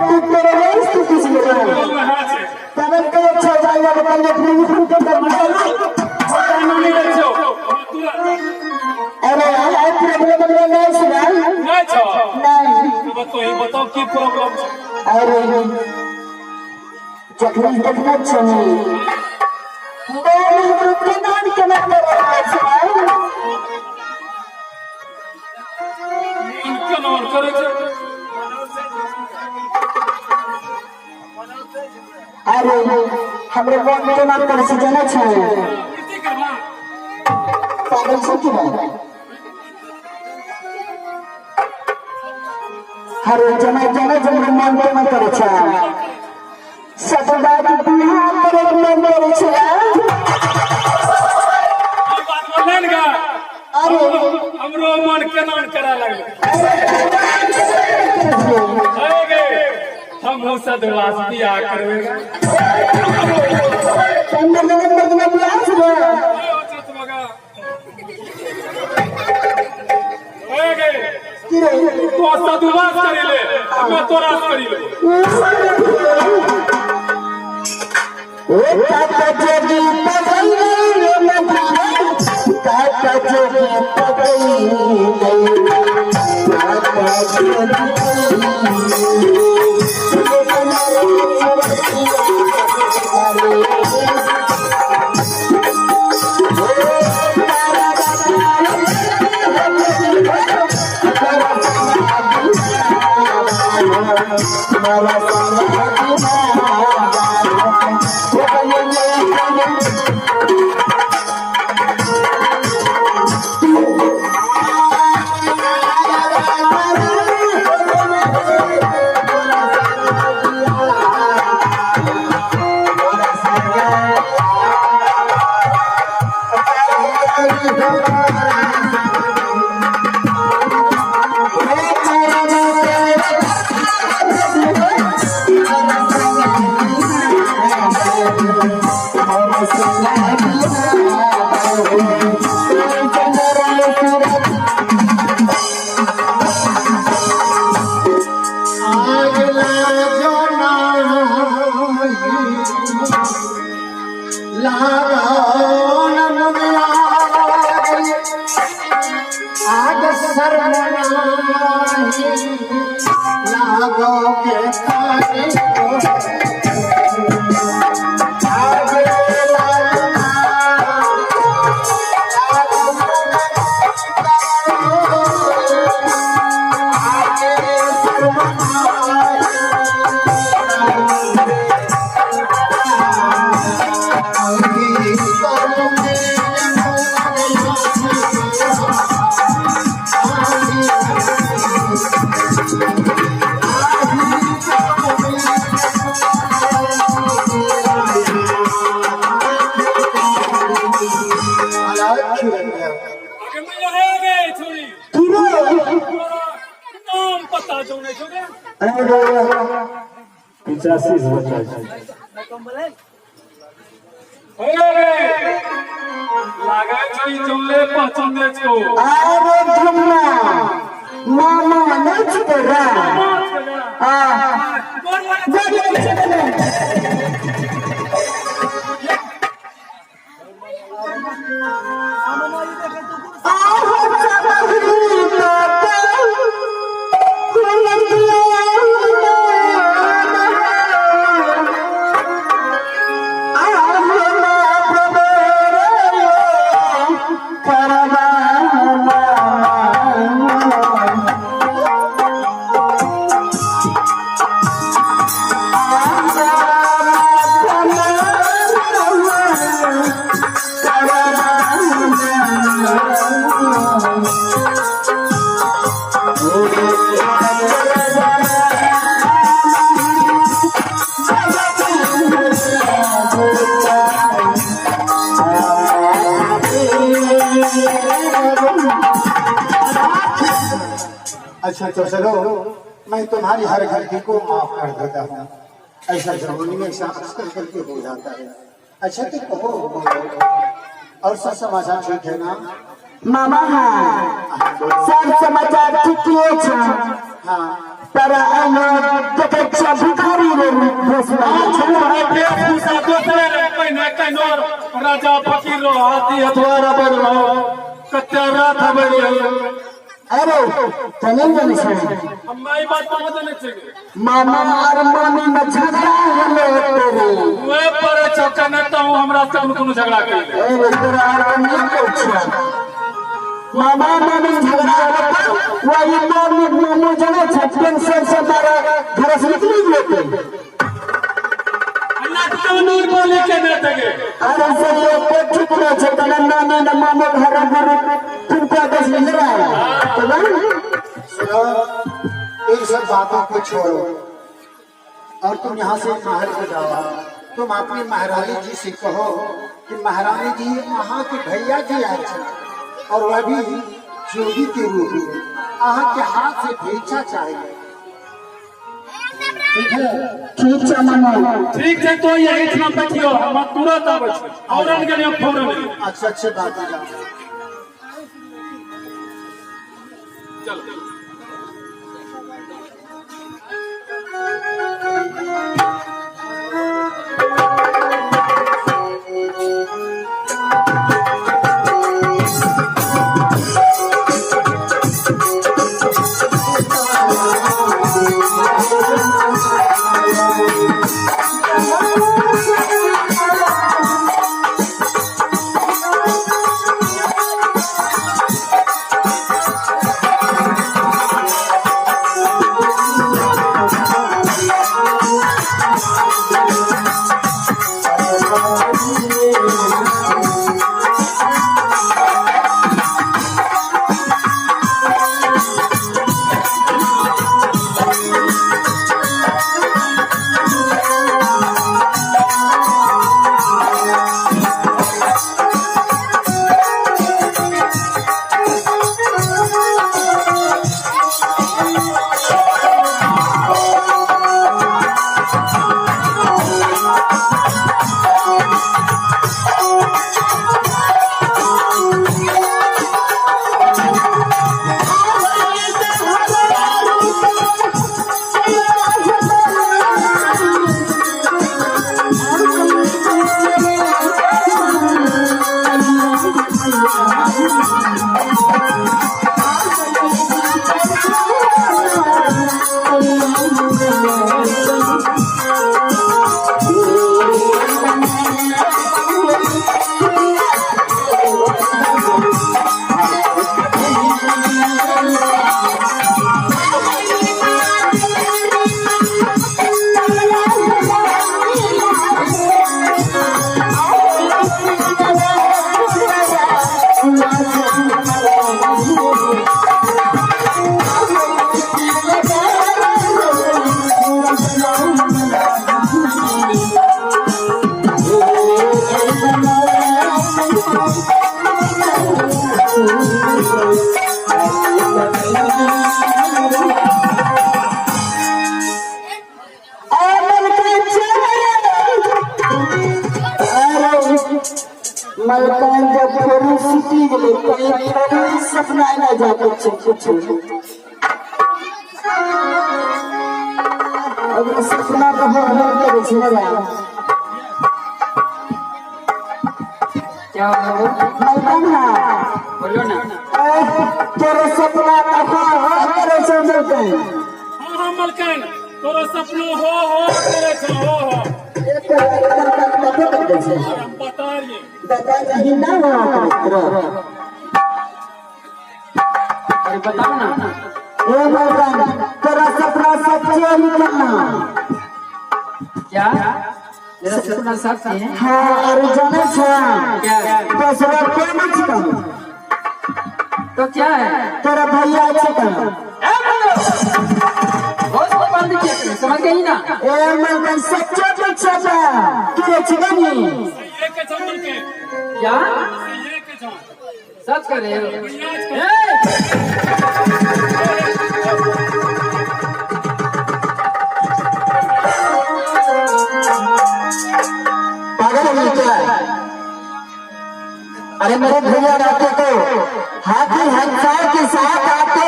तू तेरे रेस तू किसी ने तब के अच्छा जाएगा बताइए अपने को कर नहीं रखो अरे यार प्रॉब्लम नहीं सुना नहीं छो नहीं बताओ की प्रॉब्लम अरे जखनी देखना चाहिए के नाम के ना करे अरे हमरे कौन के नाम करे से जाना चाहिए पागल से की बात हर जना जना जमरे नाम के नाम करे चाहिए सदा की बिहार पर नाम करे चाहिए हमरो मन केना करा लगले हम हो सदवास बियाह करबे नंबर में बियाह छे होगे तो सदवास करिले हम तोरास करिले ओ काका जोगी पगई काका जोगी पगई काका जोगी अच्छा तो चलो मैं तुम्हारी हर गलती को माफ कर देता हूँ। ऐसा जरूरी में ऐसा अक्सर गलती हो जाता है। अच्छा तो कहो और सब समाचार ठीक है ना मामा? हाँ सब समाचार ठीक है। हाँ तारा देखा भिखारी रे राजा फकीर रो हाथी हथवारा बन रहो कत्या रात बड़ी अरे तने जाने छे हमारी बात समझ नहीं चाहिए मामा और मामी में झगड़ा होले तेरे वे पर चौका नटा हूं हमरा से कोनो झगड़ा कर अरे तेरा और नहीं कुछ मामा मामी झगड़ा होले वही मामी मामू जने छप्पन से मारा घर से निकली लेते अल्लाह तो नूर बोले के न तगे अरे से एक चुप न छे नानी न मामू घर घर तुम क्या बस नजर आया तो सुनो इन सब बातों को छोड़ो और तुम यहाँ से महल को जाओ। तुम अपनी महारानी जी से कहो कि महारानी जी अहाँ के भैया जी आए थे और वह भी जोगी के रूप में अहाँ के हाथ से भिक्षा चाहिए। ठीक है मामा ठीक है तो यही इतना बैठियो हम तुरंत आवे फौरन के लिए फौरन अच्छा अच्छे बात है चलो मलकान जब थोड़ी सिटी गले कहीं थोड़ी सपना ना जाते कुछ अगर सपना तो हो करे छेरा क्या मलकान ना बोलो ना तेरे सपना का हो करे छेरा हां मलकान तोरो सपना हो करे छो हो बता रही बता नहीं ना अरे बताओ ना ए मलकान तेरा सपना सच्चे निकलना क्या मेरा सपना सच है? हाँ अरे जाने छा क्या? दूसरा कोई नहीं छिका तो क्या है? तेरा भैया छिका बहुत बंद किया तुमने, समझ गई ना? ए मलकान सच्चे पीछे जा तू छिका नहीं ये के चमन के क्या ये के चमन सच कर रहे हो? पागल है क्या? अरे मेरे भैया आते तो हाथी हंसार के साथ आते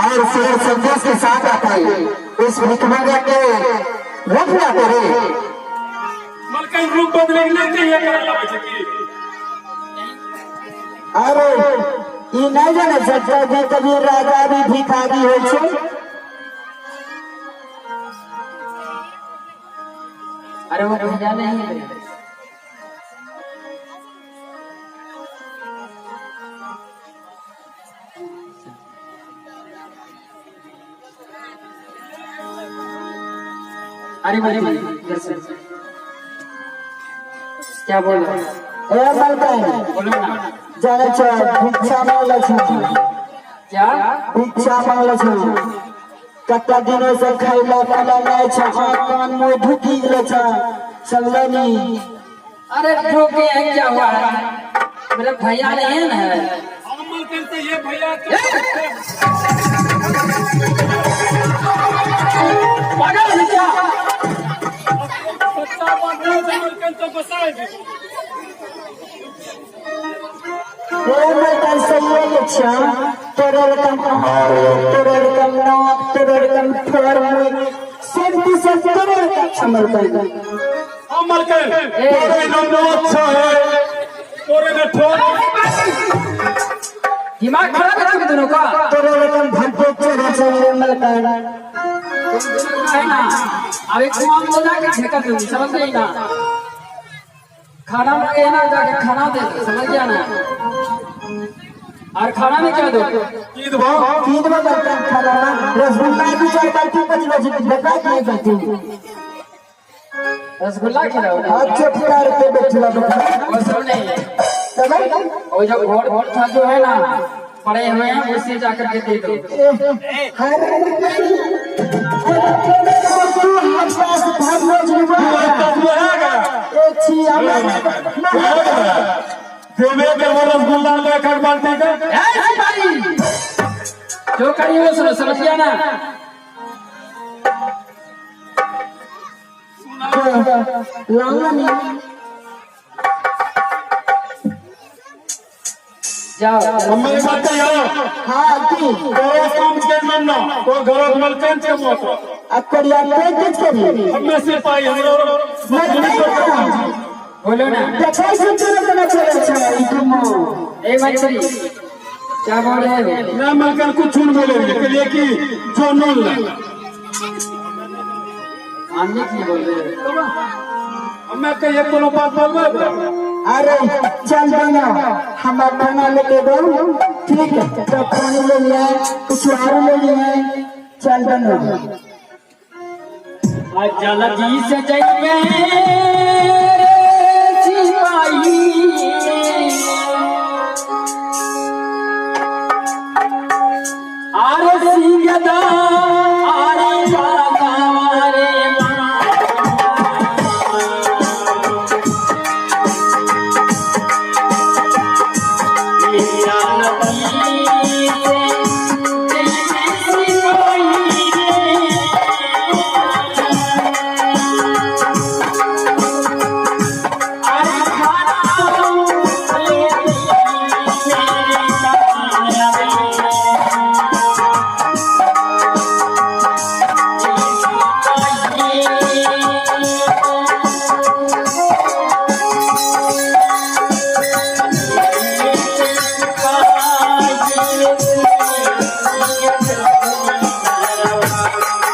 और शेर बड़े संदेश के साथ आता है। इस भिखमंगा के रख ना करे। मलकन रूप बदले नहीं है करा लगे छै की अरे ई नहीं जाने सकता जे कभी राजा भी भिखारी हो छै। अरे वो भैया नहीं है। अरे भाई इधर से क्या बोल रहे हो? ए मलकन बोलो ना। जाने छ भिक्षा मांगल छ। क्या भिक्षा मांगल छ। कत्ता दिनों से खैला पला नहीं छ। आँख कान मुंह ढुकी गेल छ। समझनी। अरे ठोके हैं क्या हुआ है? मेरा भैया नहीं है ना। हम मलकन से ये भैया पागल है क्या? सच्चा बात है मलकन तो बसाएगी ए मलकन सही है छ। तोरे रकम तोरे रकम नाक तोरे रकम ठोर में सेंटी से तोरे रकम छ मलकन। हम मलकन तोरे नंबर अच्छा है तोरे ने ठोर दिमाग खराब है तुम दोनों का। तोरे रकम भरपूर चढ़े चले मलकन। है ना। अब एक कुआं में जाके फेंका तुम समझ गई ना। खाना मांगे ना जाके खाना दे दो समझ गया ना। और खाना में क्या दो? ईद भाव तीन में मलकन खाना रसगुल्ला भी चल बाटी 5 बजे बता दिए करती। रसगुल्ला खिलाओ। हाथ से फुला के बैठला बैठा। वो सब नहीं है। समझ वो जो घोट था जो है ना पड़े हुए हैं उसे जाकर के दे दो। देवे के वो रसगुल्ला लेकर बाल्टी का जो करिए वो सुनो समझ गया ना। जाओ हमें बताओ हाँ की घरों काम के मन्ना तो घरों मलकन के मौत अकड़िया पैकेज करिए। हमें से पाई हमरो बोलो ना। देखै से चले ना चले छै ई तुमो। ए मंत्री क्या बोल रहे हो? मैं मलकन कुछ नहीं बोले के लिए कि जो नून ला आने की बोल रहे हो? हमें कहिए कोनो बात बोलबे। अरे चल बना हम खाना लेके दो। ठीक है तो पानी ले लिया कुछ और ले लिया। चल बना जल्दी से जाइए सिपाही। आरे सिंगदा